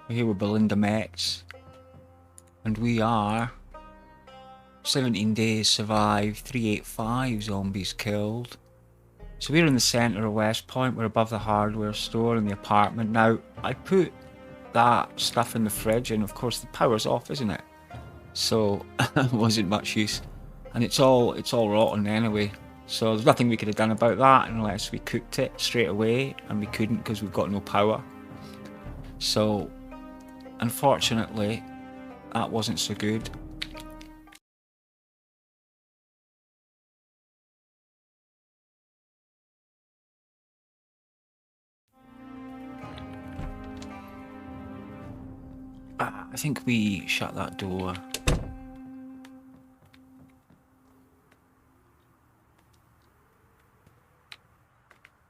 We're here with Belinda Metz, and we are 17 days survived, 385 zombies killed. So we're in the centre of West Point, we're above the hardware store in the apartment. Now, I put that stuff in the fridge and of course the power's off, isn't it? So it wasn't much use. And it's all rotten anyway. So there's nothing we could have done about that unless we cooked it straight away, and we couldn't because we've got no power. So unfortunately, that wasn't so good. I think we shut that door.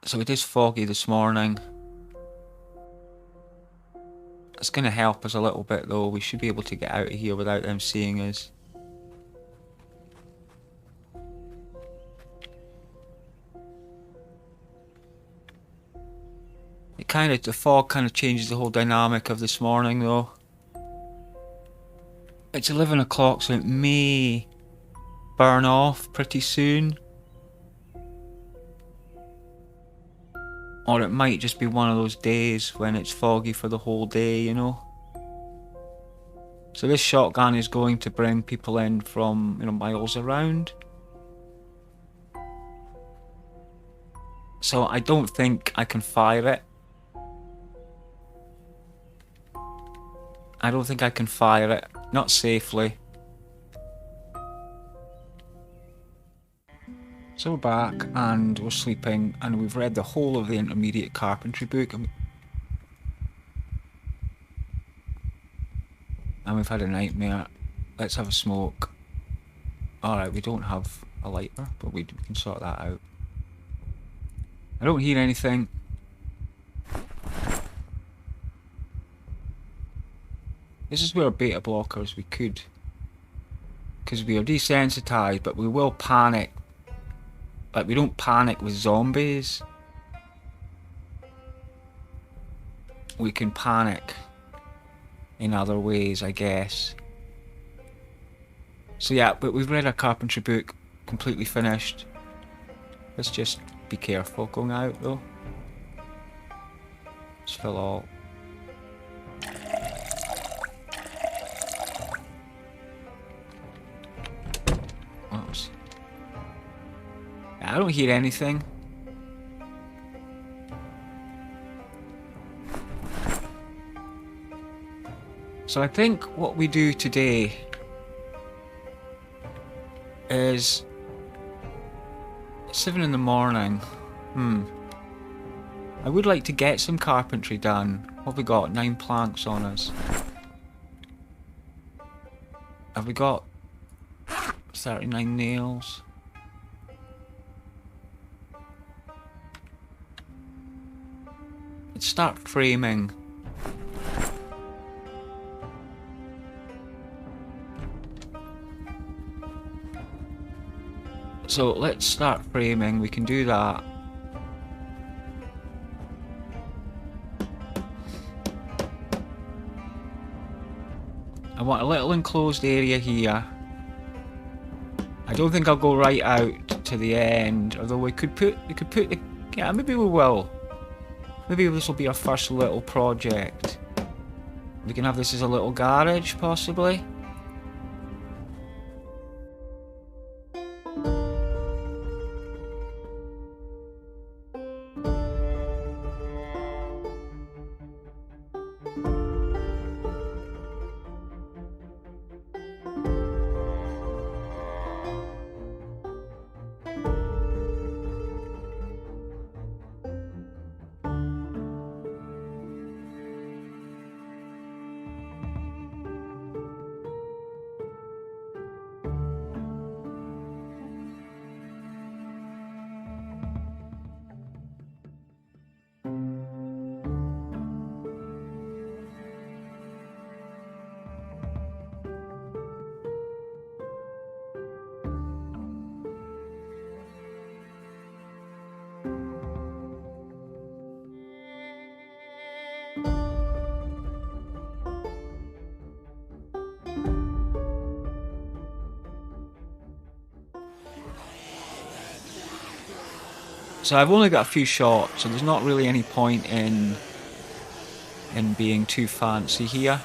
So it is foggy this morning. It's going to help us a little bit though. We should be able to get out of here without them seeing us. The fog kind of changes the whole dynamic of this morning though. It's 11 o'clock, so it may burn off pretty soon. Or it might just be one of those days when it's foggy for the whole day, you know. So this shotgun is going to bring people in from, miles around. So I don't think I can fire it. I don't think I can fire it. Not safely. So we're back and we're sleeping and we've read the whole of the intermediate carpentry book and we've had a nightmare. Let's have a smoke. Alright, we don't have a lighter, but we can sort that out. I don't hear anything. This is where beta blockers we could. Because we are desensitized, but we will panic. Like, we don't panic with zombies. We can panic in other ways, I guess. So yeah, but we've read our carpentry book, completely finished. Let's just be careful going out though. Let's fill all. Oops. I don't hear anything. So I think what we do today is 7 in the morning. I would like to get some carpentry done. What have we got? 9 planks on us. Have we got 39 nails? Let's start framing. So let's start framing, we can do that. I want a little enclosed area here. I don't think I'll go right out to the end, although we could put the, yeah, maybe we will. Maybe this will be our first little project. We can have this as a little garage, possibly. So I've only got a few shots, so there's not really any point in being too fancy here.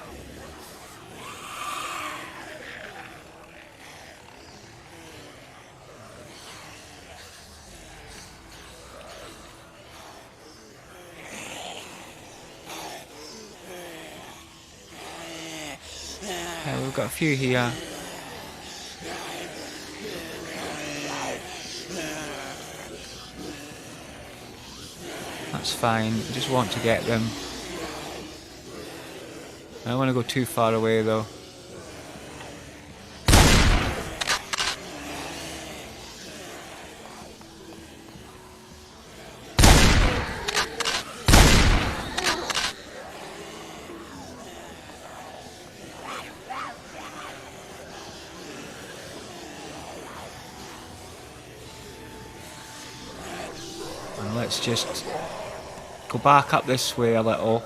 Yeah, we've got a few here. That's fine, I just want to get them. I don't want to go too far away though. And let's just go back up this way a little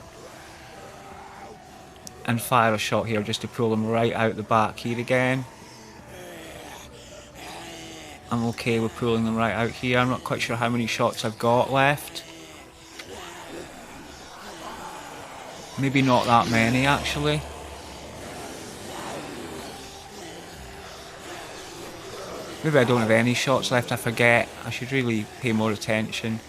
and fire a shot here just to pull them right out the back here again. I'm okay with pulling them right out here. I'm not quite sure how many shots I've got left. Maybe not that many actually. Maybe I don't have any shots left, I forget. I should really pay more attention.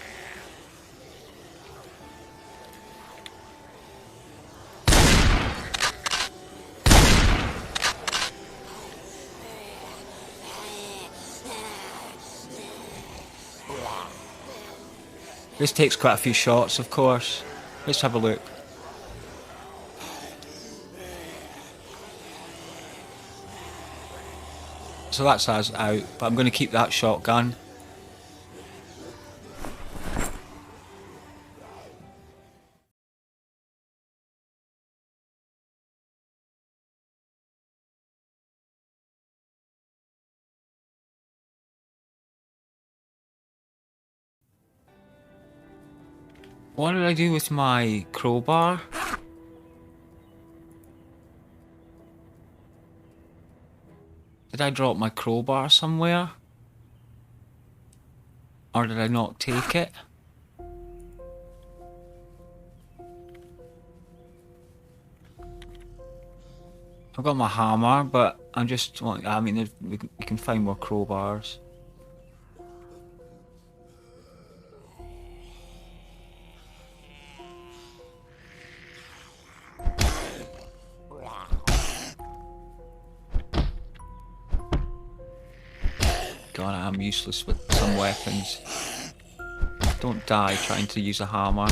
This takes quite a few shots, of course. Let's have a look. So that's us out, but I'm going to keep that shotgun. What did I do with my crowbar? Did I drop my crowbar somewhere? Or did I not take it? I've got my hammer, but I'm just, I mean, we can find more crowbars. God, I'm useless with some weapons. Don't die trying to use a hammer.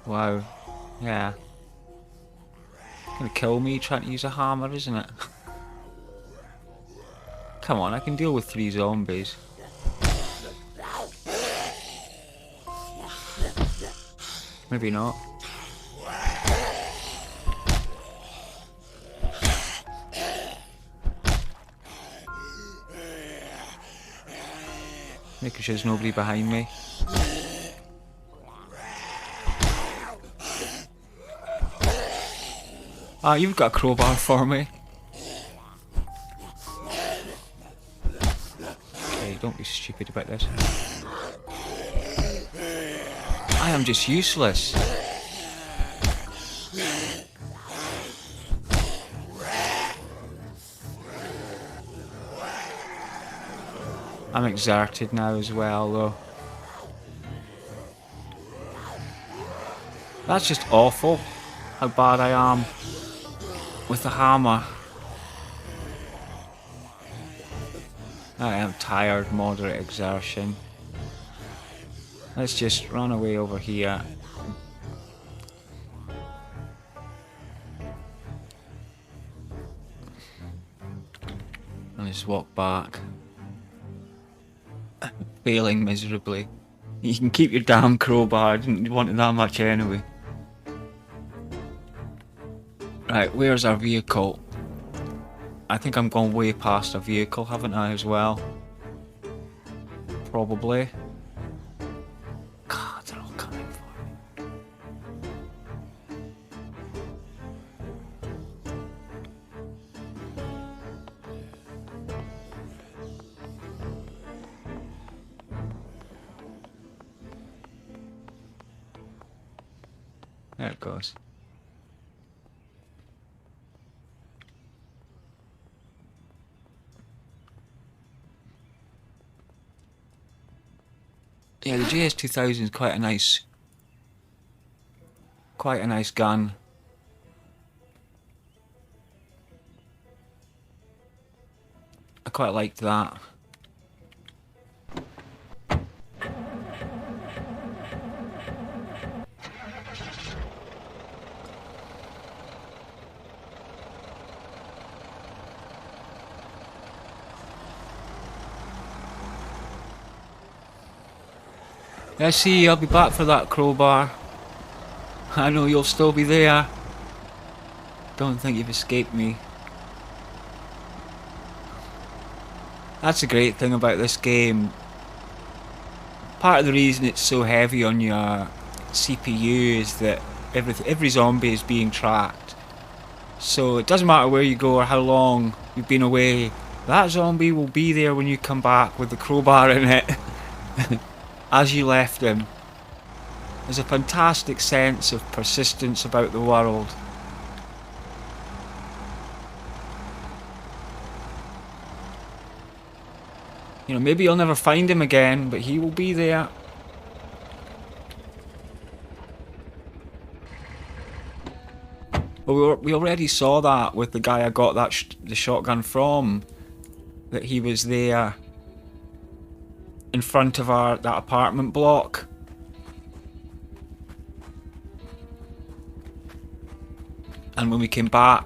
Wow. Yeah. Gonna kill me trying to use a hammer, isn't it? Come on, I can deal with 3 zombies. Maybe not. Making sure there's nobody behind me. Ah, you've got a crowbar for me. Okay, don't be stupid about this. I am just useless. I'm exerted now as well, though. That's just awful, how bad I am with the hammer. I am tired, moderate exertion. Let's just run away over here. And just walk back. Failing miserably. You can keep your damn crowbar, I didn't want it that much anyway. Right, where's our vehicle? I think I'm going way past a vehicle, haven't I, as well? Probably. God, they're all coming for me. There it goes. Yeah, the JS2000 is quite a nice gun. I quite liked that. Yeah, see, I'll be back for that crowbar. I know you'll still be there. Don't think you've escaped me. That's the great thing about this game. Part of the reason it's so heavy on your CPU is that every zombie is being tracked. So it doesn't matter where you go or how long you've been away, that zombie will be there when you come back with the crowbar in it. As you left him. There's a fantastic sense of persistence about the world. You know, maybe you'll never find him again, but he will be there. Well, we already saw that with the guy I got the shotgun from. That he was there in front of that apartment block. And when we came back,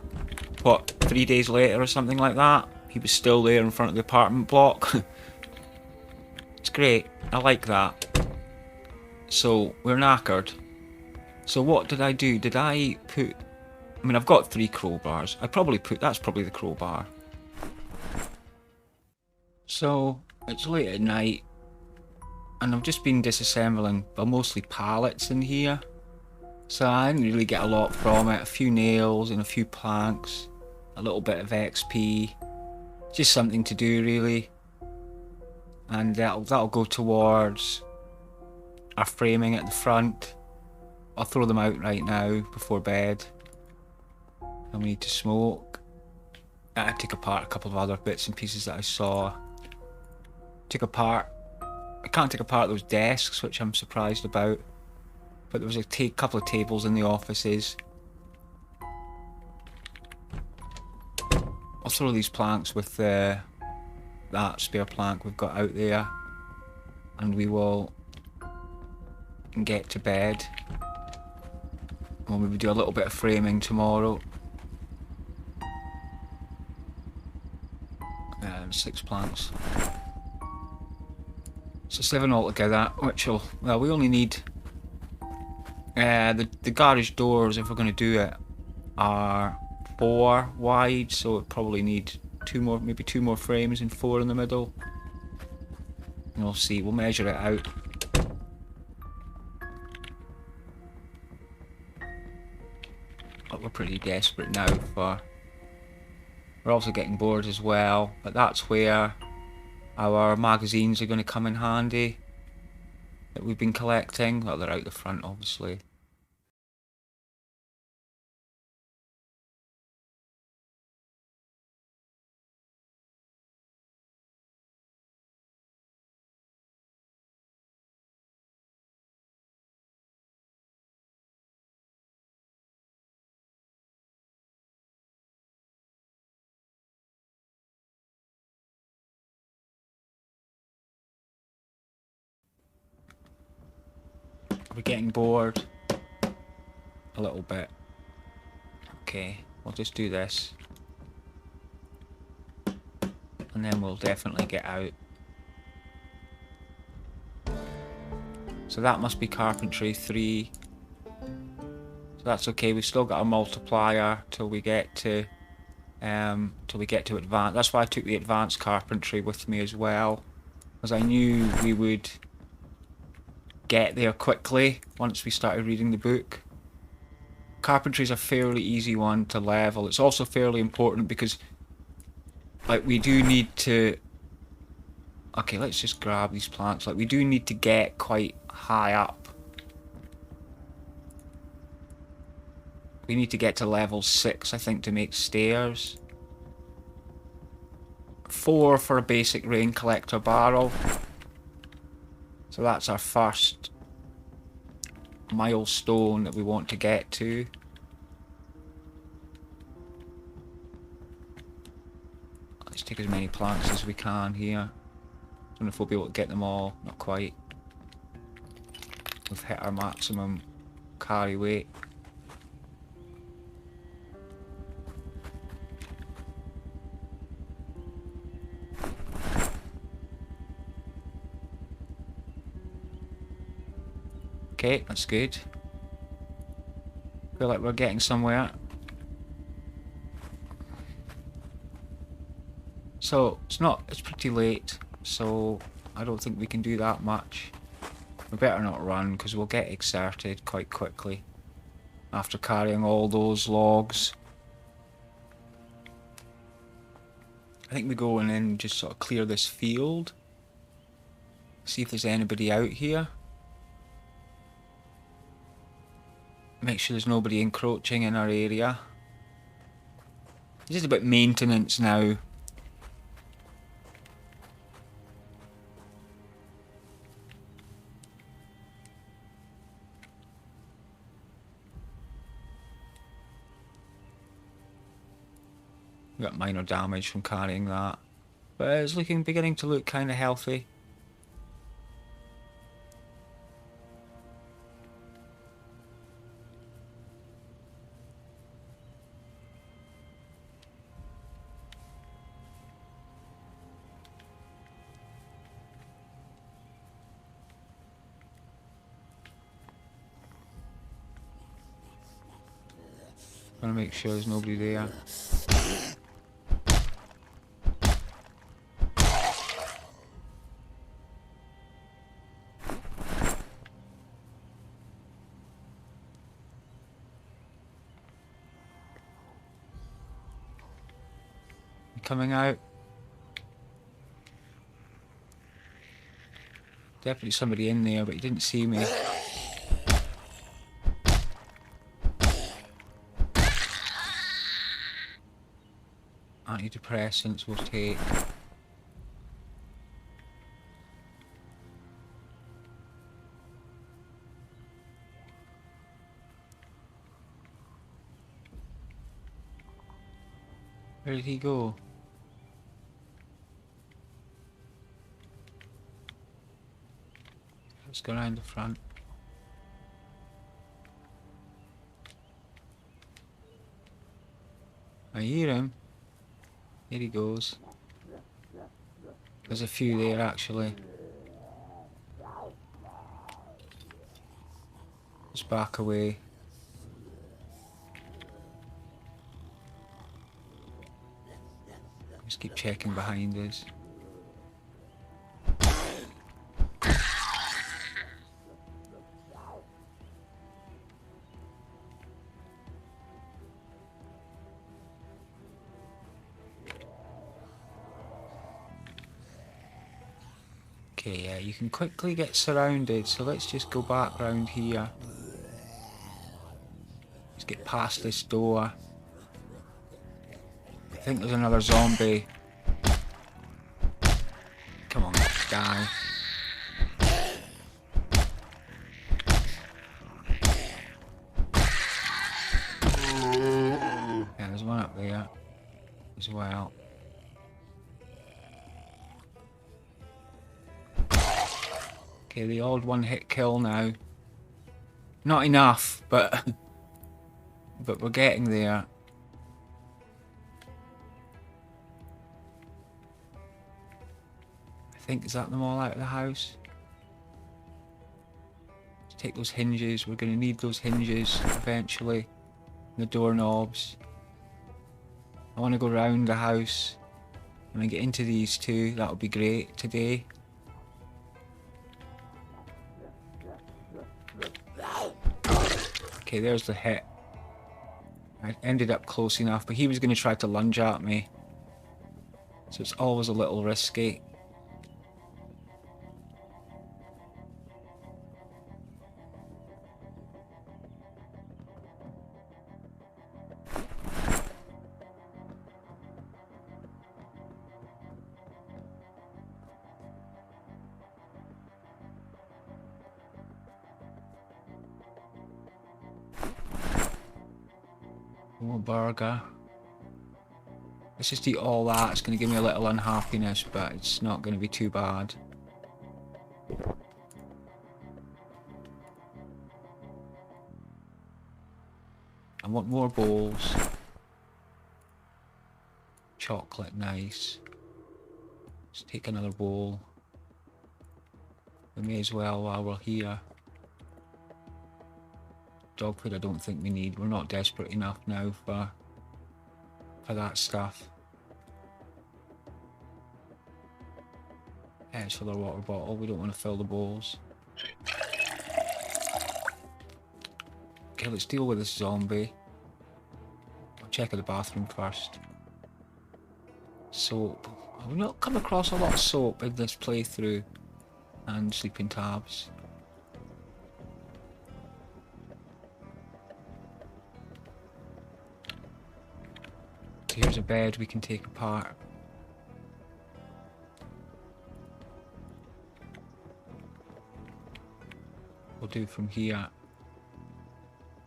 what, 3 days later or something like that, he was still there in front of the apartment block. It's great. I like that. So, we're knackered. So what did I do? Did I put... I mean, I've got 3 crowbars. That's probably the crowbar. So, it's late at night. And I've just been disassembling, well, mostly pallets in here. So I didn't really get a lot from it. A few nails and a few planks. A little bit of XP. Just something to do, really. And that'll go towards our framing at the front. I'll throw them out right now before bed. And we need to smoke. I took apart a couple of other bits and pieces that I saw. I can't take apart those desks, which I'm surprised about. But there was a couple of tables in the offices. I'll throw these planks with that spare plank we've got out there. And we will get to bed. We'll maybe do a little bit of framing tomorrow. 6 planks. So 7 altogether, which will, well, we only need the garage doors, if we're going to do it, are 4 wide, so it probably need 2 more, maybe 2 more frames and 4 in the middle. And we'll see, we'll measure it out. But we're pretty desperate now for... We're also getting bored as well, but that's where our magazines are going to come in handy that we've been collecting. Well, they're out the front, obviously. We're getting bored a little bit. Okay, we'll just do this. And then we'll definitely get out. So that must be carpentry 3. So that's okay, we've still got a multiplier till we get to advanced. That's why I took the advanced carpentry with me as well. Because I knew we would get there quickly once we started reading the book. Carpentry is a fairly easy one to level. It's also fairly important because, like, we do need to... Okay, let's just grab these plants. Like, we do need to get quite high up. We need to get to level 6, I think, to make stairs. 4 for a basic rain collector barrel. So that's our first milestone that we want to get to. Let's take as many planks as we can here. Don't know if we'll be able to get them all. Not quite. We've hit our maximum carry weight. Okay, that's good. Feel like we're getting somewhere. So it's pretty late, so I don't think we can do that much. We better not run because we'll get exerted quite quickly after carrying all those logs. I think we go and then just sort of clear this field. See if there's anybody out here. Make sure there's nobody encroaching in our area. It's just about maintenance now. We got minor damage from carrying that. But it's beginning to look kind of healthy. Trying to make sure there's nobody there. Coming out. Definitely somebody in there, but he didn't see me. Antidepressants we'll take. Where did he go? Let's go around the front. I hear him. Here he goes. There's a few there actually. Just back away. Just keep checking behind us. Okay, yeah, you can quickly get surrounded, so let's just go back round here. Let's get past this door. I think there's another zombie. Come on, die. Yeah, there's one up there as well. Okay, the old one-hit kill now. Not enough, but we're getting there. I think, is that them all out of the house? Let's take those hinges. We're going to need those hinges eventually. The doorknobs. I want to go round the house and get into these two. That would be great today. Okay, there's the hit. I ended up close enough, but he was going to try to lunge at me. So it's always a little risky. More burger. Let's just eat all that. It's going to give me a little unhappiness, but it's not going to be too bad. I want more bowls. Chocolate, nice. Let's take another bowl. We may as well while we're here. Dog food I don't think we need. We're not desperate enough now for that stuff. Let's fill our water bottle. We don't want to fill the bowls. Okay, let's deal with this zombie. I'll check out the bathroom first. Soap. We've not come across a lot of soap in this playthrough. And sleeping tabs. Here's a bed we can take apart. We'll do from here.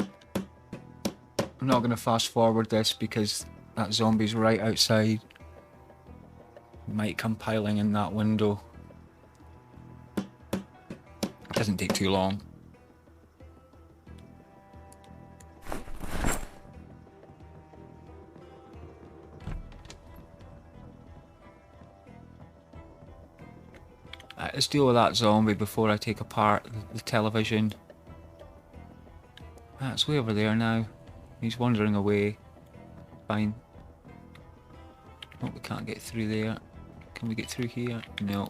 I'm not going to fast forward this because that zombie's right outside. It might come piling in that window. It doesn't take too long. Let's deal with that zombie before I take apart the television. It's way over there now. He's wandering away. Fine. Oh, we can't get through there. Can we get through here? No.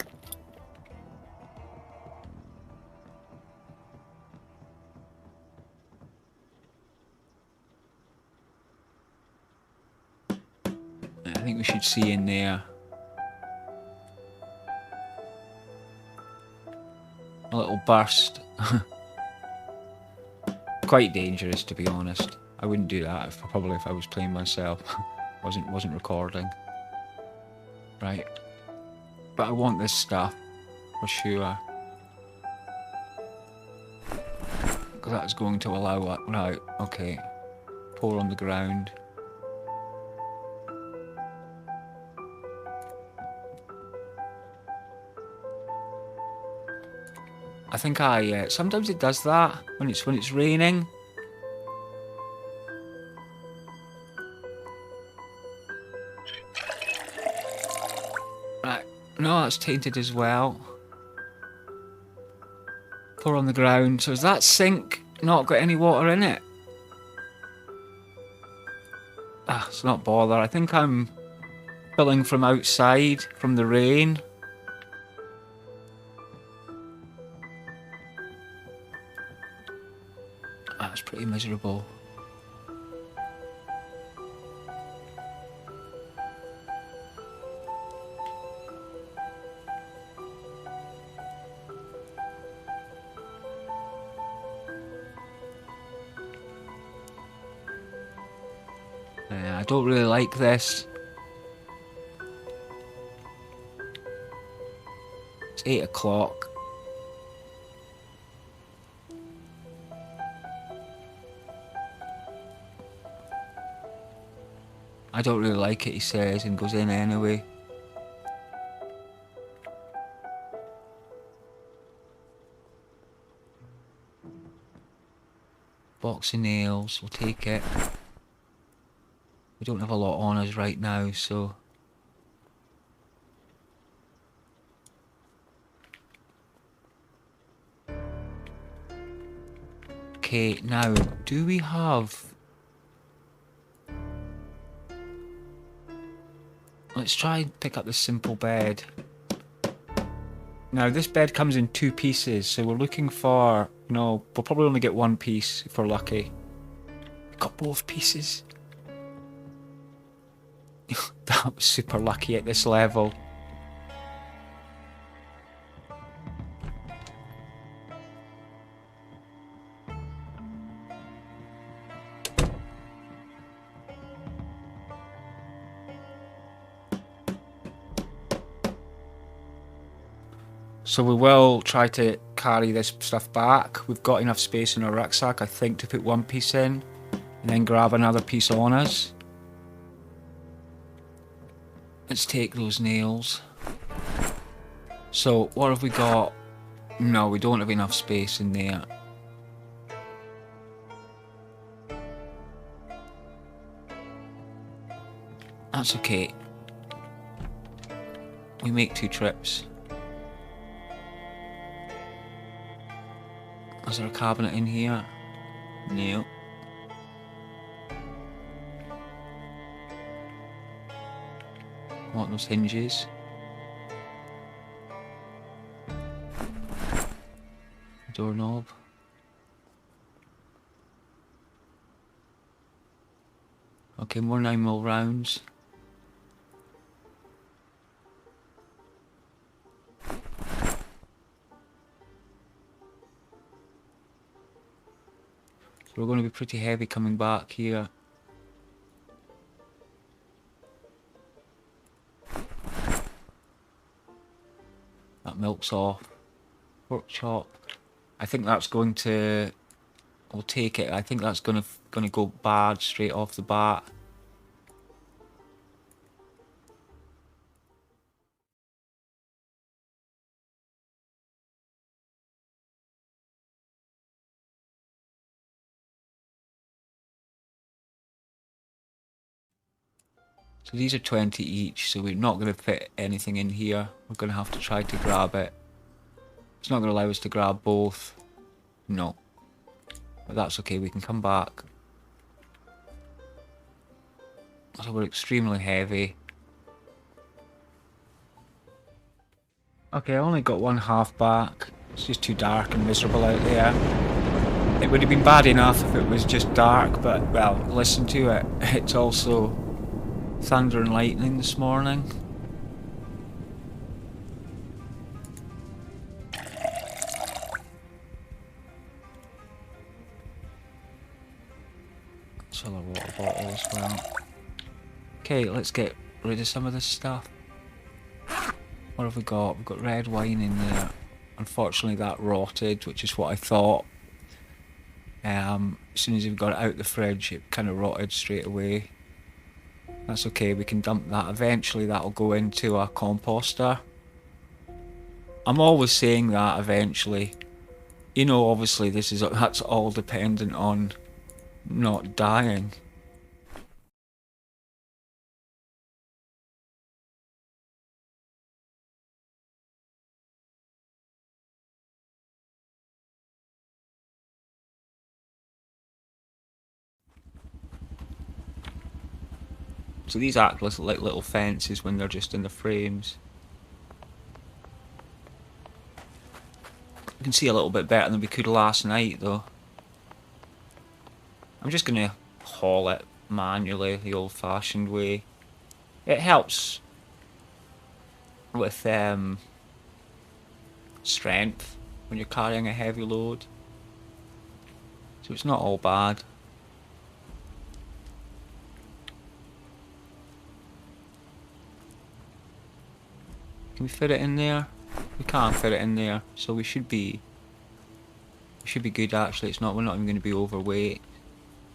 I think we should see in there. A little burst. Quite dangerous, to be honest. I wouldn't do that probably if I was playing myself. wasn't recording. Right. But I want this stuff for sure. Because that's going to allow it. Right, okay. Pour on the ground. I think sometimes it does that when it's raining. Right, no, that's tainted as well. Pour on the ground. So has that sink not got any water in it? It's not bother. I think I'm filling from outside from the rain. That's pretty miserable. I don't really like this. It's 8 o'clock. I don't really like it, he says, and goes in anyway. Box of nails, we'll take it. We don't have a lot on us right now, so... Okay, now, do we have... Let's try and pick up this simple bed. Now, this bed comes in 2 pieces, so we're looking for... No, we'll probably only get 1 piece if we're lucky. We got both pieces. That was super lucky at this level. So we will try to carry this stuff back. We've got enough space in our rucksack, I think, to put 1 piece in. And then grab another piece on us. Let's take those nails. So, what have we got? No, we don't have enough space in there. That's okay. We make 2 trips. Is there a cabinet in here? No. Want those hinges? Doorknob. Okay, more 9mm rounds. So we're going to be pretty heavy coming back here. That milk's off. Pork chop. I think that's going to... We'll take it. I think that's going to go bad straight off the bat. So these are 20 each, so we're not going to fit anything in here. We're going to have to try to grab it. It's not going to allow us to grab both. No. But that's okay, we can come back. So we're extremely heavy. Okay, I only got 1/2 back. It's just too dark and miserable out there. It would have been bad enough if it was just dark, but, well, listen to it. It's also thunder and lightning this morning. Let's fill our water bottle as well. Okay, let's get rid of some of this stuff. What have we got? We've got red wine in there. Unfortunately that rotted, which is what I thought. As soon as we got it out the fridge, it kind of rotted straight away. That's okay, we can dump that. Eventually that'll go into our composter. I'm always saying that eventually. You know, obviously that's all dependent on not dying. So these act like little fences when they're just in the frames. You can see a little bit better than we could last night though. I'm just going to haul it manually, the old-fashioned way. It helps with strength when you're carrying a heavy load. So it's not all bad. Can we fit it in there? We can't fit it in there, so we should be good actually. We're not even going to be overweight.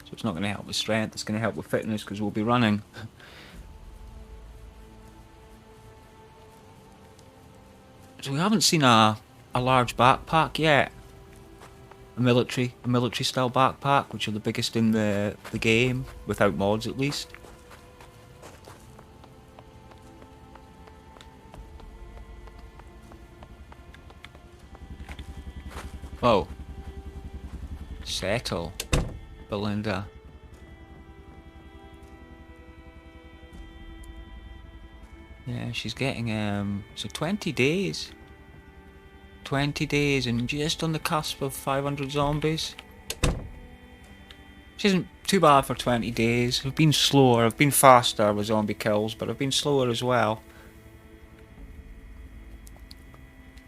So it's not going to help with strength, it's going to help with fitness because we'll be running. So we haven't seen a large backpack yet. A military style backpack, which are the biggest in the game, without mods at least. Oh. Settle. Belinda. Yeah, she's getting, so 20 days. 20 days and just on the cusp of 500 zombies. Which isn't too bad for 20 days. I've been slower, I've been faster with zombie kills, but I've been slower as well.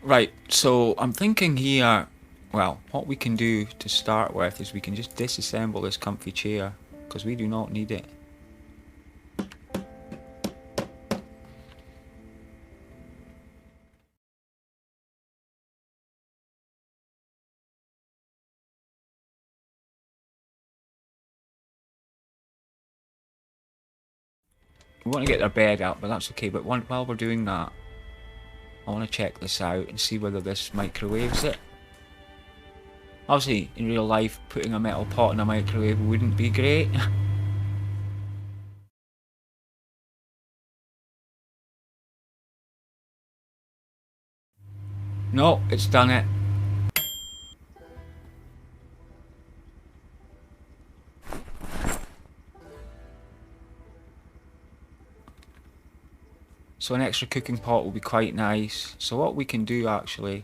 Right, so I'm thinking here, well, what we can do to start with is we can just disassemble this comfy chair, because we do not need it. We want to get their bed up, but that's okay. But while we're doing that, I want to check this out and see whether this microwaves it. Obviously, in real life, putting a metal pot in a microwave wouldn't be great. No, it's done it. So an extra cooking pot will be quite nice. So what we can do actually,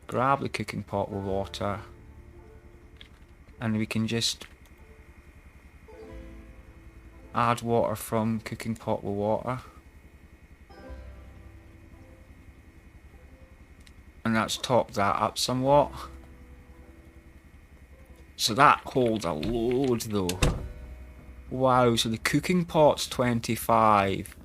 grab the cooking pot with water, and we can just add water from cooking pot with water. And that's topped that up somewhat. So that holds a load though. Wow, so the cooking pot's 25.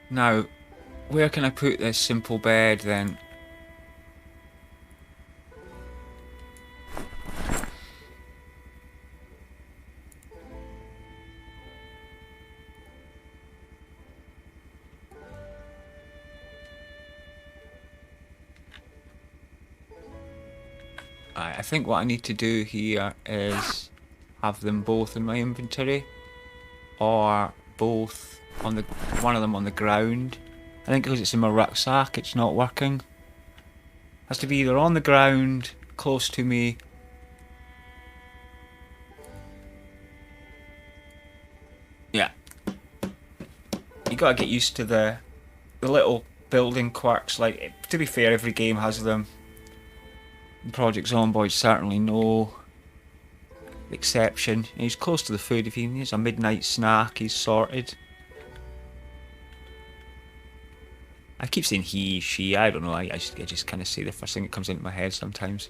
Now, where can I put this simple bed then? I think what I need to do here is have them both in my inventory, or both on the one of them on the ground. I think because it's in my rucksack, it's not working. Has to be either on the ground, close to me. Yeah. You gotta get used to the little building quirks. Like, to be fair, every game has them. Project Zomboid certainly no exception. He's close to the food. If he needs a midnight snack, he's sorted. I keep saying he, she, I don't know, I just kind of say the first thing that comes into my head sometimes.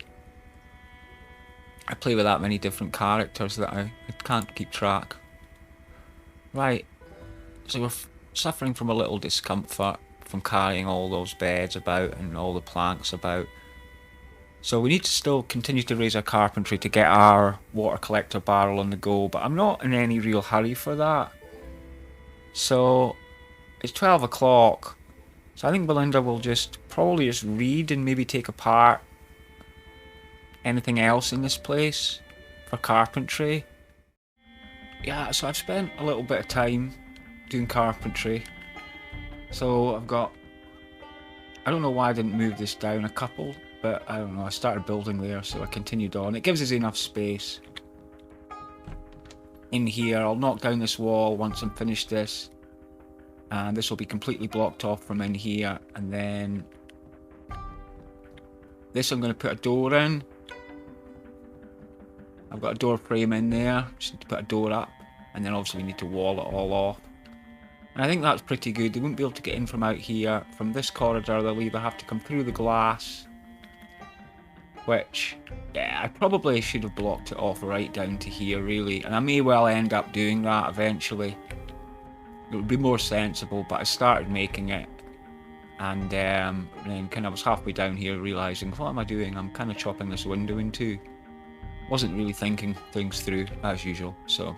I play with that many different characters that I can't keep track. Right, so we're suffering from a little discomfort from carrying all those beds about and all the planks about. So we need to still continue to raise our carpentry to get our water collector barrel on the go, but I'm not in any real hurry for that. So it's 12 o'clock. So I think Belinda will probably just read and maybe take apart anything else in this place for carpentry. Yeah, so I've spent a little bit of time doing carpentry. So I've got, I don't know why I didn't move this down a couple, but I don't know, I started building there, so I continued on. It gives us enough space. In here, I'll knock down this wall once I'm finished this. And this will be completely blocked off from in here, and then this I'm going to put a door in. I've got a door frame in there, just need to put a door up, and then obviously we need to wall it all off. And I think that's pretty good. They won't be able to get in from out here. From this corridor they'll either have to come through the glass, which, yeah, I probably should have blocked it off right down to here really, and I may well end up doing that eventually. It would be more sensible, but I started making it, and then kind of was halfway down here realising, what am I doing? I'm kind of chopping this window in two. Wasn't really thinking things through, as usual, so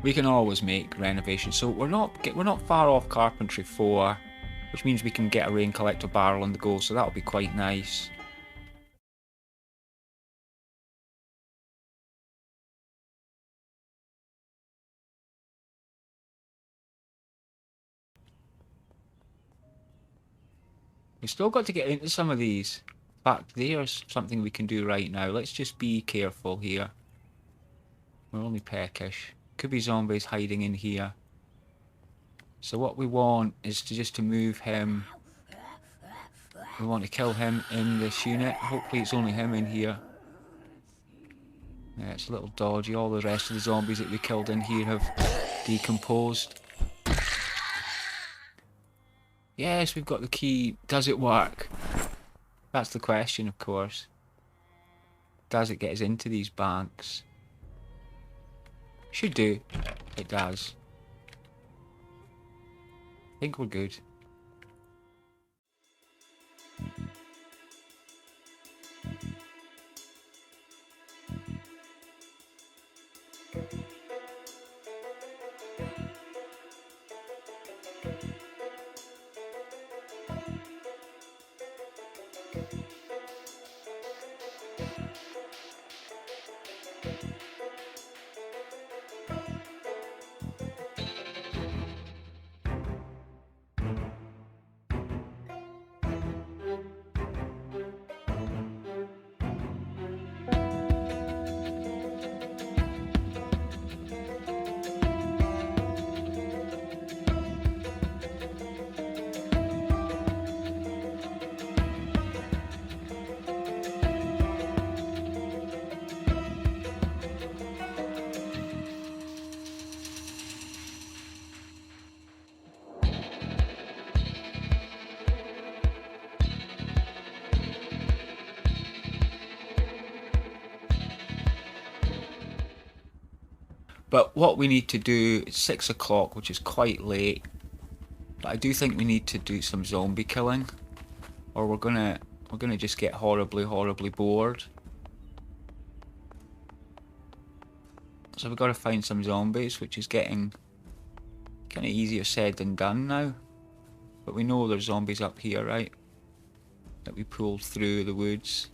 we can always make renovations. So we're not far off carpentry 4, which means we can get a rain collector barrel on the go, so that'll be quite nice. We've still got to get into some of these. Back there's something we can do right now. Let's just be careful here. We're only peckish. Could be zombies hiding in here. So what we want is to move him. We want to kill him in this unit. Hopefully it's only him in here. Yeah, it's a little dodgy. All the rest of the zombies that we killed in here have decomposed. Yes, we've got the key. Does it work? That's the question, of course. Does it get us into these banks? Should do. It does. I think we're good. But what we need to do, it's 6 o'clock, which is quite late. But I do think we need to do some zombie killing, or we're gonna just get horribly bored. So we've got to find some zombies, which is getting kind of easier said than done now. But we know there's zombies up here, right? That we pulled through the woods.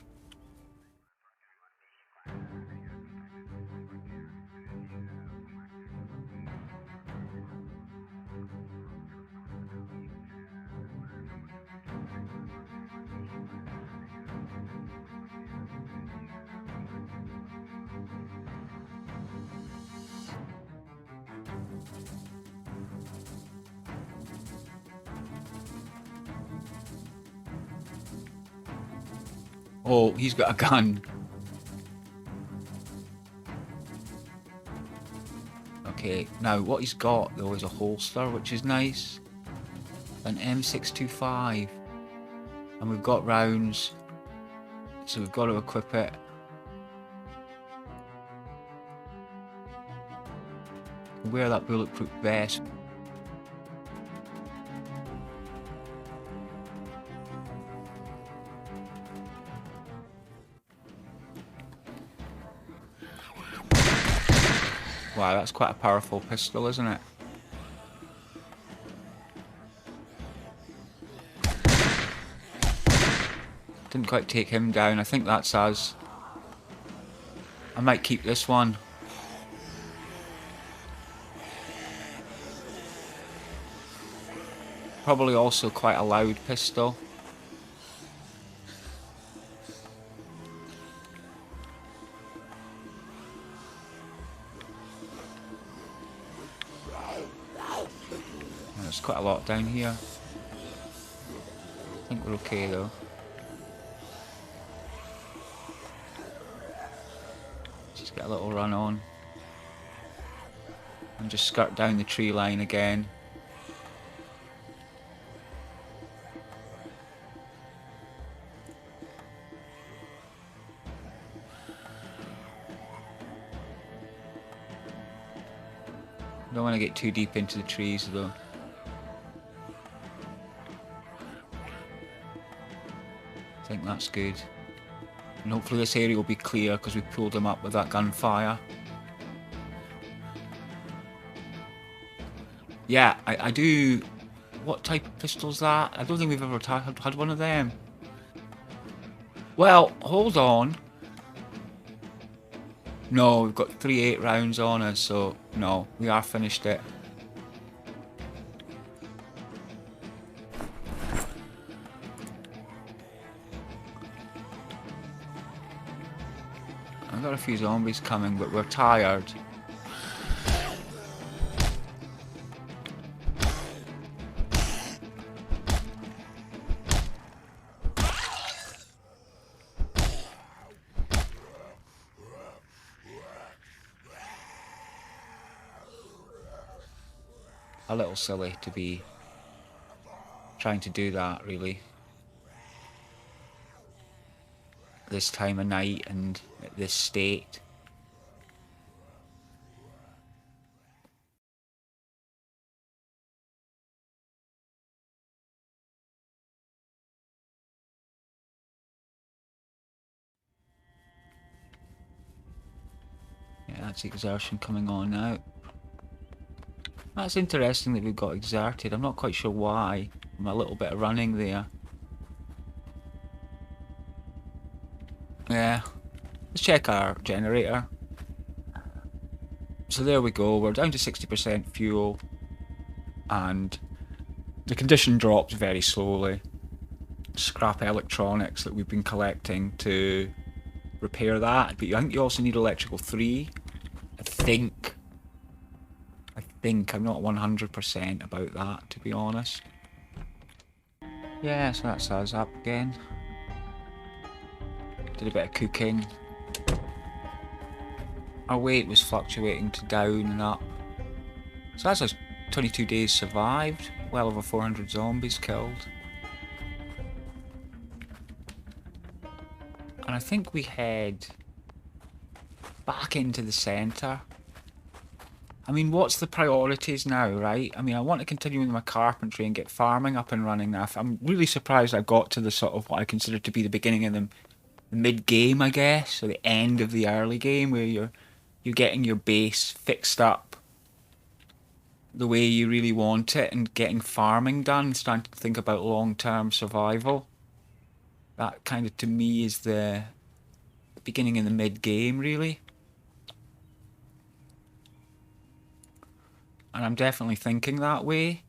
Oh, he's got a gun. Okay, now what he's got though is a holster, which is nice. An M625. And we've got rounds, so we've got to equip it. Wear that bulletproof vest. Wow, that's quite a powerful pistol, isn't it? Didn't quite take him down. I think that's us. I might keep this one. Probably also quite a loud pistol. There's quite a lot down here. I think we're okay though. Just get a little run on. And just skirt down the tree line again. Don't want to get too deep into the trees though. I think that's good. And hopefully this area will be clear because we pulled them up with that gunfire. Yeah, I do... What type of pistol's that? I don't think we've ever had one of them. Well, hold on. No, we've got 3 8-rounds on us, so no, we are finished it. I've got a few zombies coming, but we're tired. A little silly to be trying to do that, really. This time of night and at this state. Yeah, that's exertion coming on now. That's interesting that we've got exerted. I'm not quite sure why. I'm a little bit of running there. Yeah. Let's check our generator. So there we go. We're down to 60% fuel. And the condition drops very slowly. Scrap electronics that we've been collecting to repair that. But I think you also need electrical 3. I think. I'm not 100% about that, to be honest. Yeah, so that's us up again. Did a bit of cooking. Our weight was fluctuating to down and up. So that's us 22 days survived. Well over 400 zombies killed. And I think we head back into the centre. I mean, what's the priorities now, right? I mean, I want to continue with my carpentry and get farming up and running now. I'm really surprised I got to the sort of what I consider to be the beginning of the mid-game, I guess, or the end of the early game, where you're getting your base fixed up the way you really want it and getting farming done, starting to think about long-term survival. That kind of, to me, is the beginning of the mid-game, really. And I'm definitely thinking that way.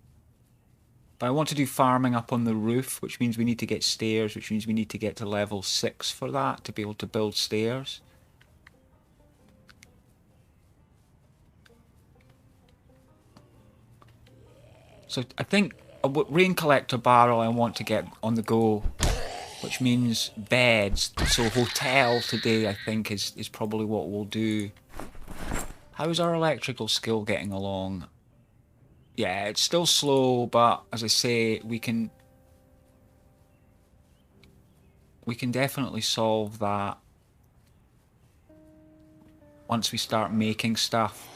But I want to do farming up on the roof, which means we need to get stairs, which means we need to get to level 6 for that, to be able to build stairs. So I think a rain collector barrel I want to get on the go, which means beds. So hotel today I think is probably what we'll do. How's our electrical skill getting along? Yeah, it's still slow, but as I say, we can definitely solve that once we start making stuff.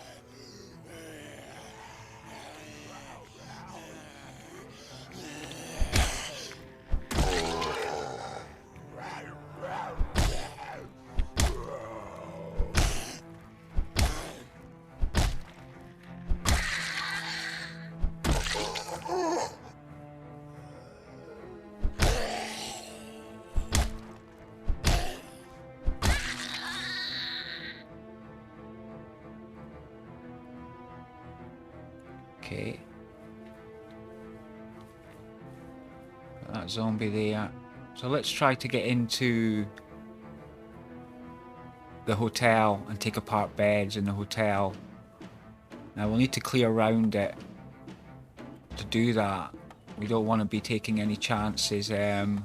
Okay. Got that zombie there. So let's try to get into the hotel and take apart beds in the hotel. Now we'll need to clear around it to do that. We don't want to be taking any chances. You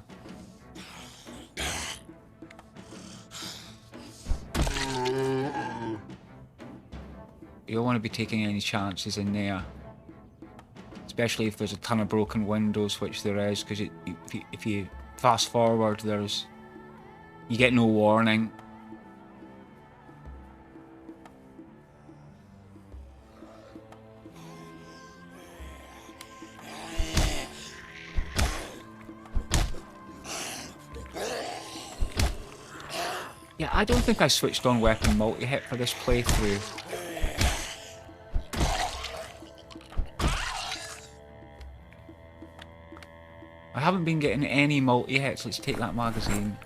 don't want to be taking any chances in there. Especially if there's a ton of broken windows, which there is, because if you fast forward, you get no warning. Yeah, I don't think I switched on weapon multi-hit for this playthrough. I haven't been getting any multi-hits. Let's take that magazine.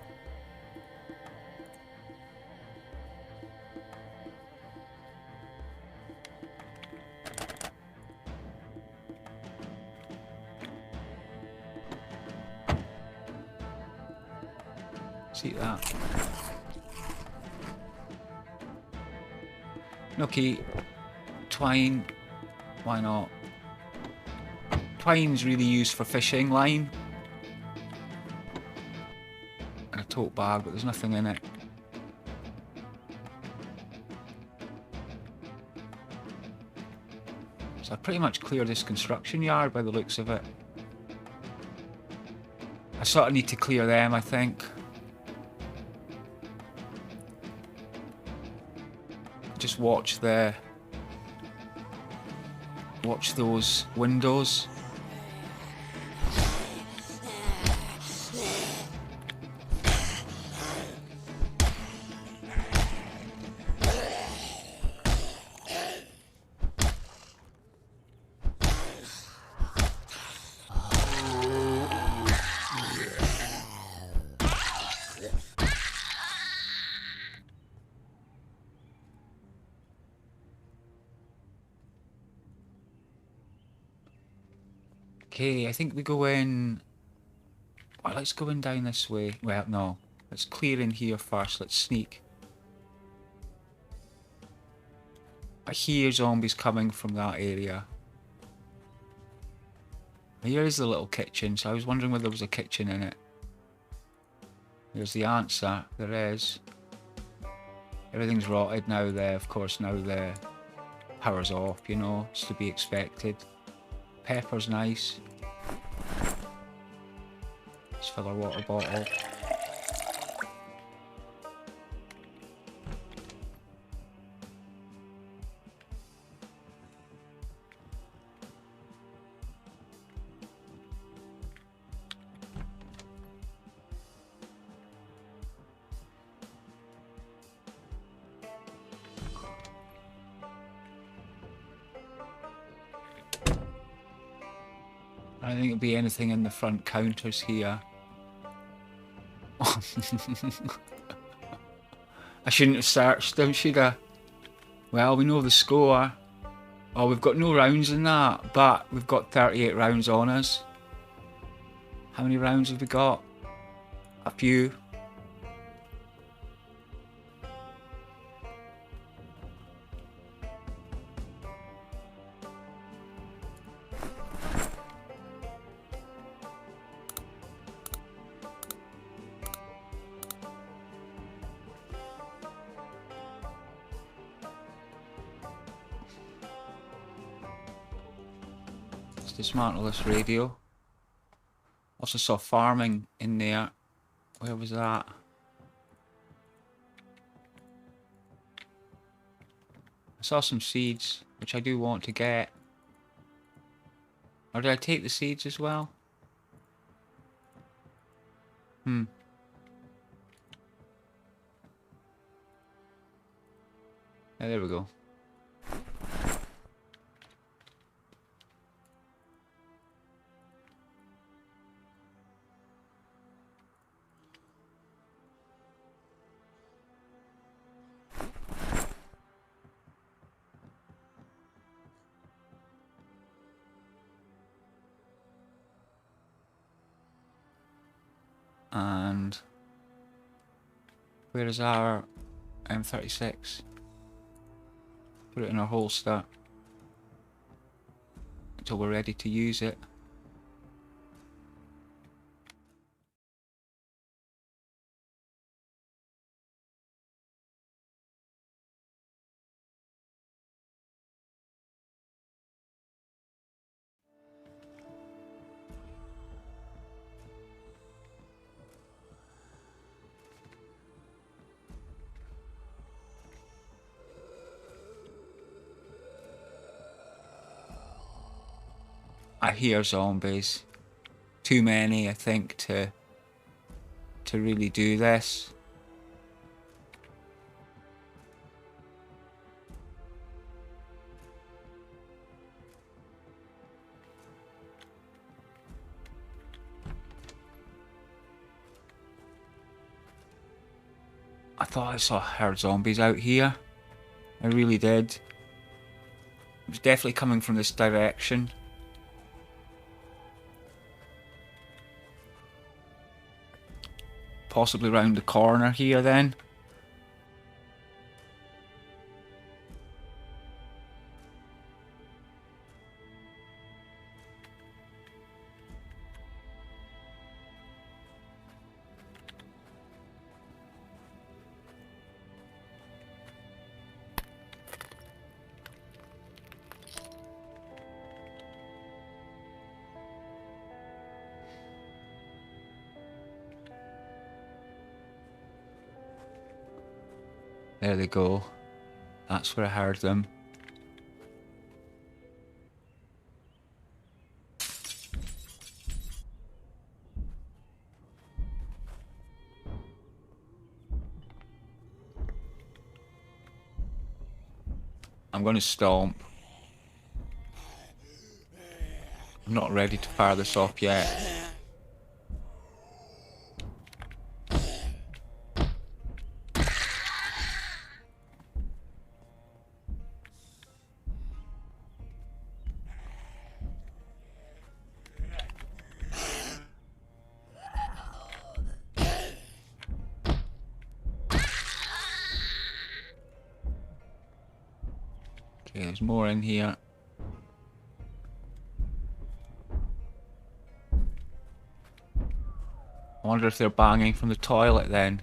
See that. Okay, twine. Why not? Twine's really used for fishing line. And a tote bag, but there's nothing in it. So I pretty much cleared this construction yard by the looks of it. I sort of need to clear them, I think. Just watch those windows. Okay, I think we go in... Well, let's go in down this way. Well, no. Let's clear in here first. Let's sneak. I hear zombies coming from that area. Here is the little kitchen, so I was wondering whether there was a kitchen in it. There's the answer. There is. Everything's rotted now there. Of course, now the power's off, you know. It's to be expected. Pepper's nice. Let's fill our water bottle. I don't think it'll be anything in the front counters here. I shouldn't have searched them, should I? Well, we know the score. Oh, we've got no rounds in that, but we've got 38 rounds on us. How many rounds have we got? A few. Dismantle this radio. Also saw farming in there. Where was that? I saw some seeds, which I do want to get. Or did I take the seeds as well? Yeah, there we go. And where is our M36? Put it in our holster until we're ready to use it. I hear zombies. Too many, I think, to really do this. I thought I heard zombies out here. I really did. It was definitely coming from this direction. Possibly round the corner here then. There they go. That's where I heard them. I'm going to stomp. I'm not ready to fire this off yet. Okay, there's more in here. I wonder if they're banging from the toilet then.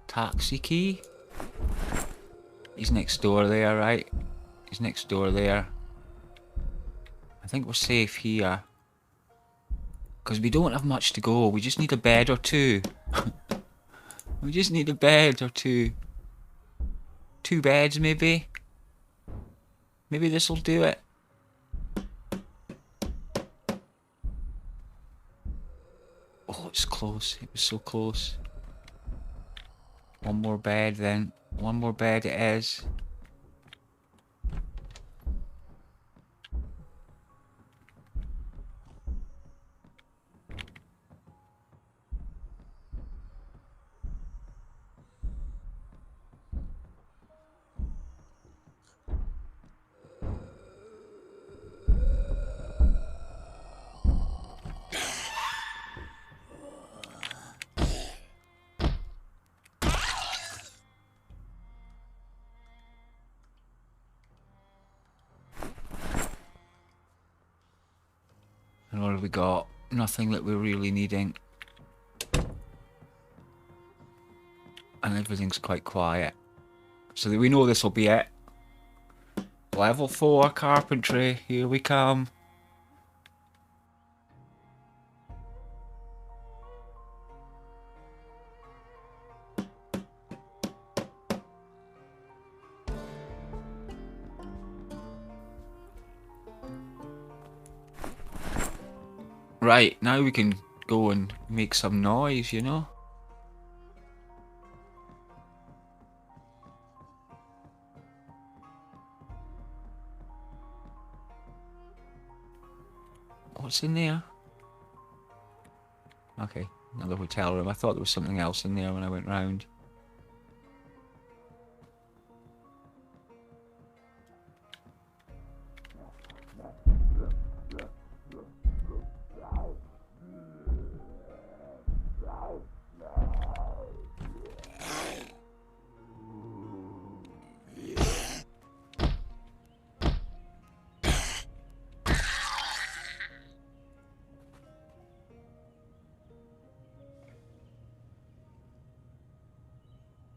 Taxi key? He's next door there, right? He's next door there. I think we're safe here. Because we don't have much to go. We just need a bed or two. We just need a bed or two. 2 beds, maybe? Maybe this'll do it. Oh, it's close. It was so close. One more bed then. One more bed it is. And what have we got? Nothing that we're really needing. And everything's quite quiet. So we know this will be it. Level 4 carpentry, here we come. Right, now we can go and make some noise, you know? What's in there? Okay, another hotel room. I thought there was something else in there when I went round.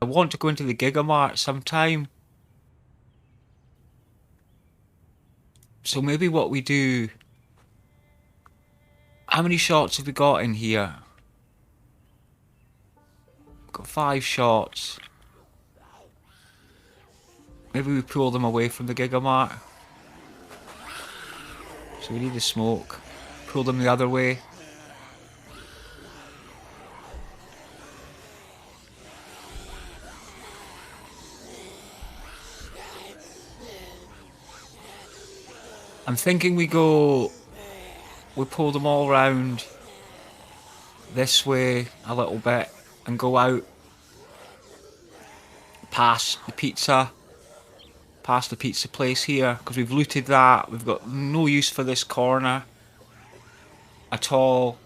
I want to go into the Gigamart sometime. So maybe what we do... How many shots have we got in here? Got 5 shots. Maybe we pull them away from the Gigamart. So we need to smoke. Pull them the other way. I'm thinking we pull them all round this way a little bit and go out past the pizza place here, because we've looted that. We've got no use for this corner at all.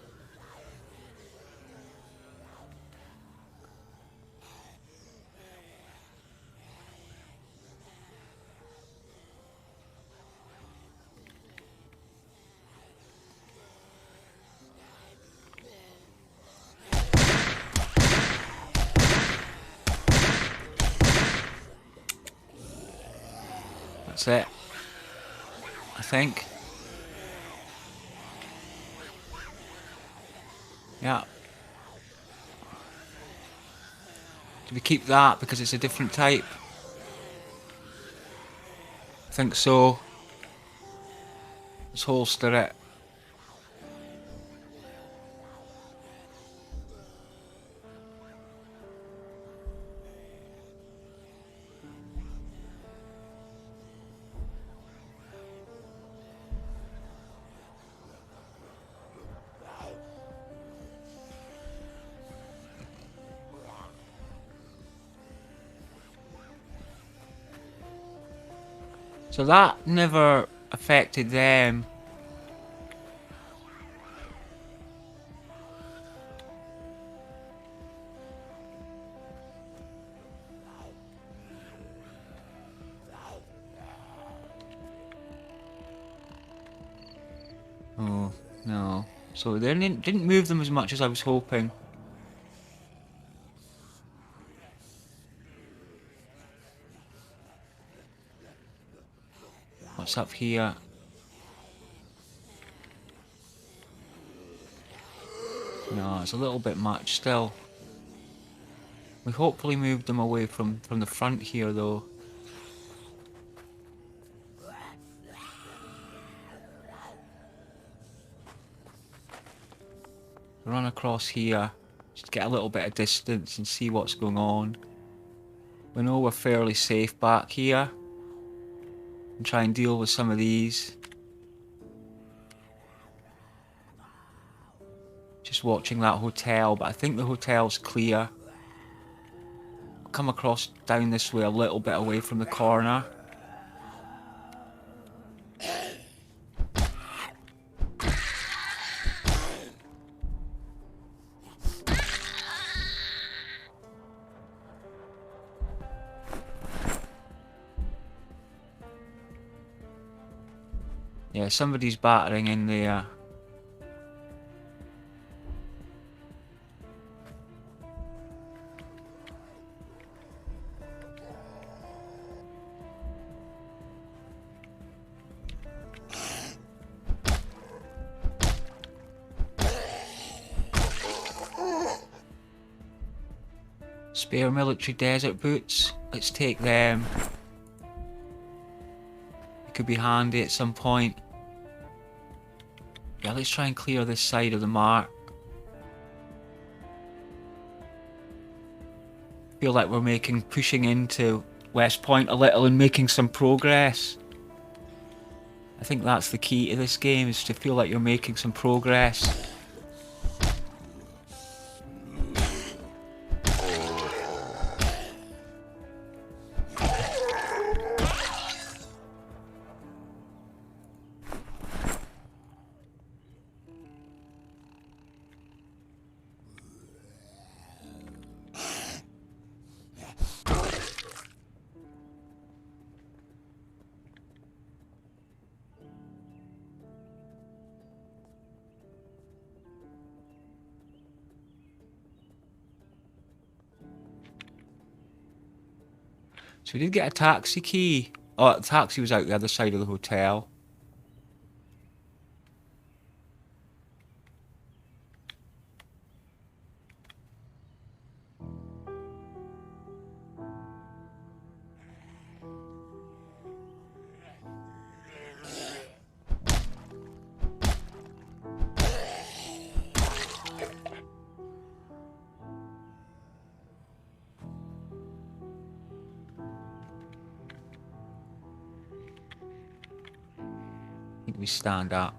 That's it, I think. Yeah. Do we keep that because it's a different type? I think so. Let's holster it. So that never affected them. Oh, no. So they didn't move them as much as I was hoping. What's up here? No, it's a little bit much still. We hopefully moved them away from the front here though. Run across here, just get a little bit of distance and see what's going on. We know we're fairly safe back here. And try and deal with some of these. Just watching that hotel, but I think the hotel's clear. I'll come across down this way a little bit away from the corner. Yeah, somebody's battering in there. Spare military desert boots. Let's take them. It could be handy at some point. Yeah, let's try and clear this side of the mark. Feel like we're pushing into West Point a little and making some progress. I think that's the key to this game, is to feel like you're making some progress. So we did get a taxi key. Oh, the taxi was out the other side of the hotel. I think we stand up.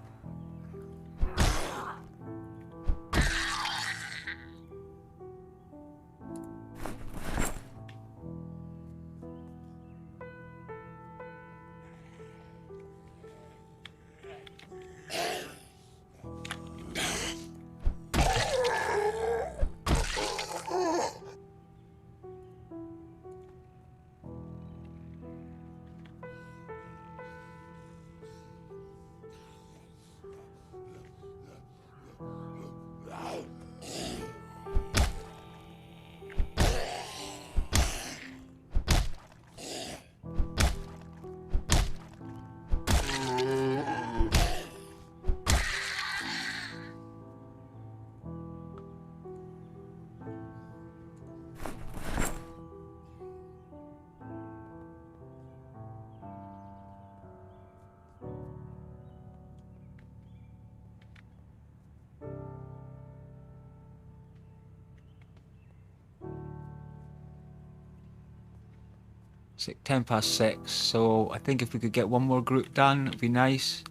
It's like 6:10, so I think if we could get one more group done, it'd be nice.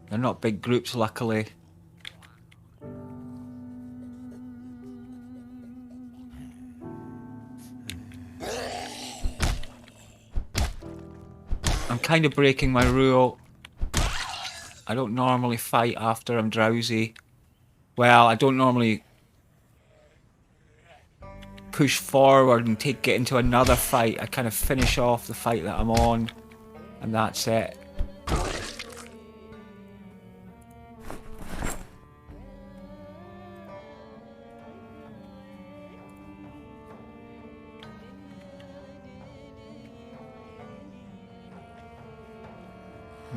They're not big groups, luckily. I'm kind of breaking my rule. I don't normally fight after I'm drowsy. Well, I don't normally push forward and get into another fight. I kind of finish off the fight that I'm on, and that's it.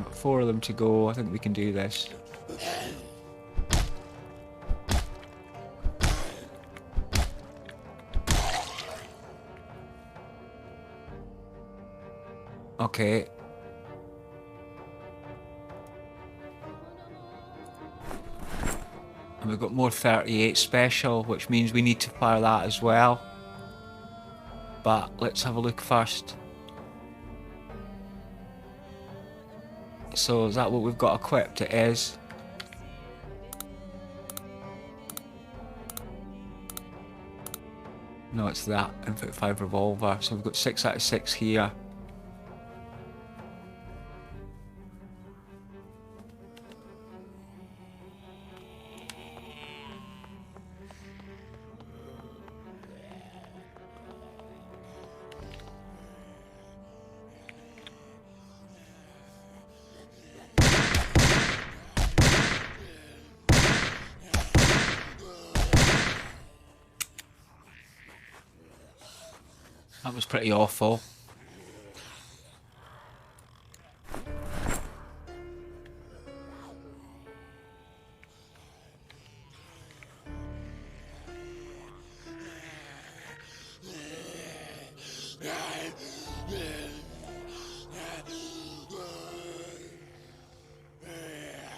Got 4 of them to go. I think we can do this. Okay. And we've got more 38 special, which means we need to fire that as well. But let's have a look first. So is that what we've got equipped? It is. No, it's that M55 revolver. So we've got 6 out of 6 here. That was pretty awful.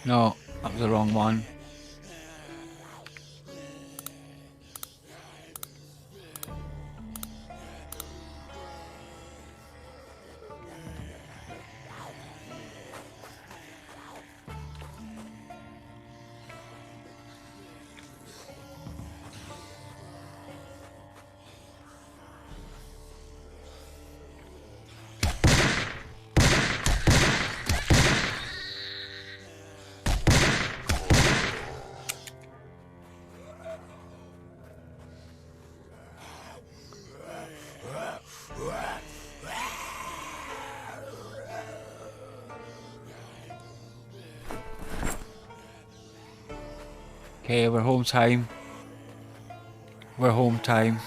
No, that was the wrong one. Okay, we're home time. We're home time.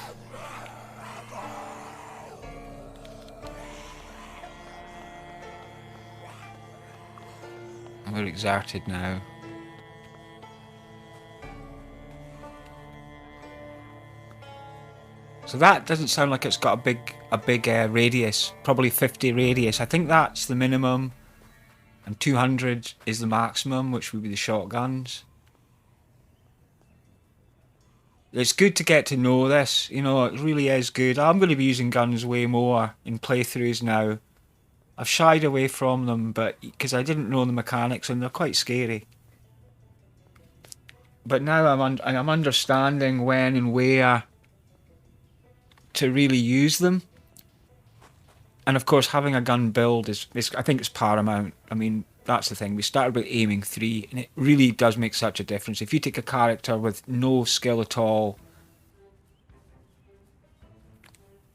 We're exerted now. So that doesn't sound like it's got a big radius. Probably 50 radius. I think that's the minimum, and 200 is the maximum, which would be the shotguns. It's good to get to know this, you know, it really is good. I'm going to be using guns way more in playthroughs now. I've shied away from them, but because I didn't know the mechanics and they're quite scary. But now I'm understanding when and where to really use them. And of course, having a gun build is I think it's paramount. I mean, that's the thing. We started with aiming 3, and it really does make such a difference. If you take a character with no skill at all,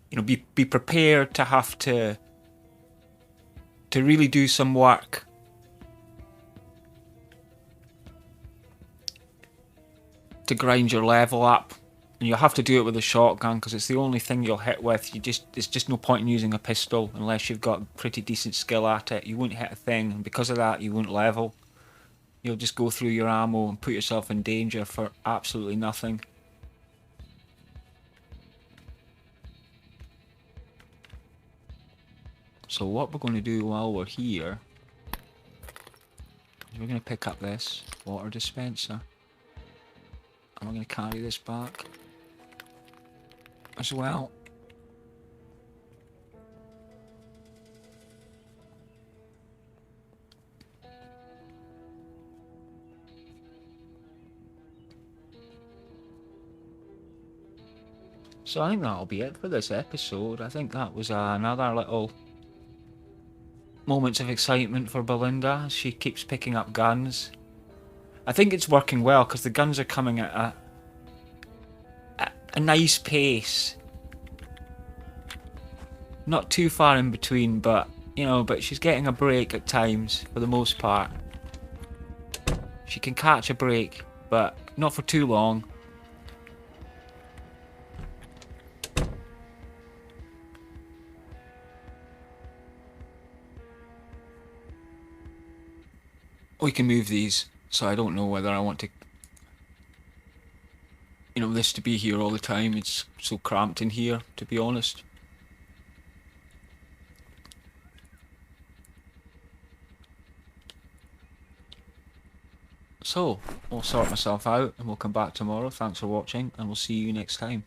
you know, be prepared to have to really do some work. To grind your level up. And you'll have to do it with a shotgun because it's the only thing you'll hit with. There's just no point in using a pistol unless you've got pretty decent skill at it. You won't hit a thing, and because of that, you won't level. You'll just go through your ammo and put yourself in danger for absolutely nothing. So what we're going to do while we're here is we're going to pick up this water dispenser. And we're going to carry this back as well. So I think that'll be it for this episode. I think that was another little moments of excitement for Belinda. She keeps picking up guns. I think it's working well because the guns are coming at a nice pace. Not too far in between, but you know, but she's getting a break at times for the most part. She can catch a break, but not for too long. We can move these, so I don't know whether I want to, you know, this to be here all the time. It's so cramped in here, to be honest. So, I'll sort myself out and we'll come back tomorrow. Thanks for watching and we'll see you next time.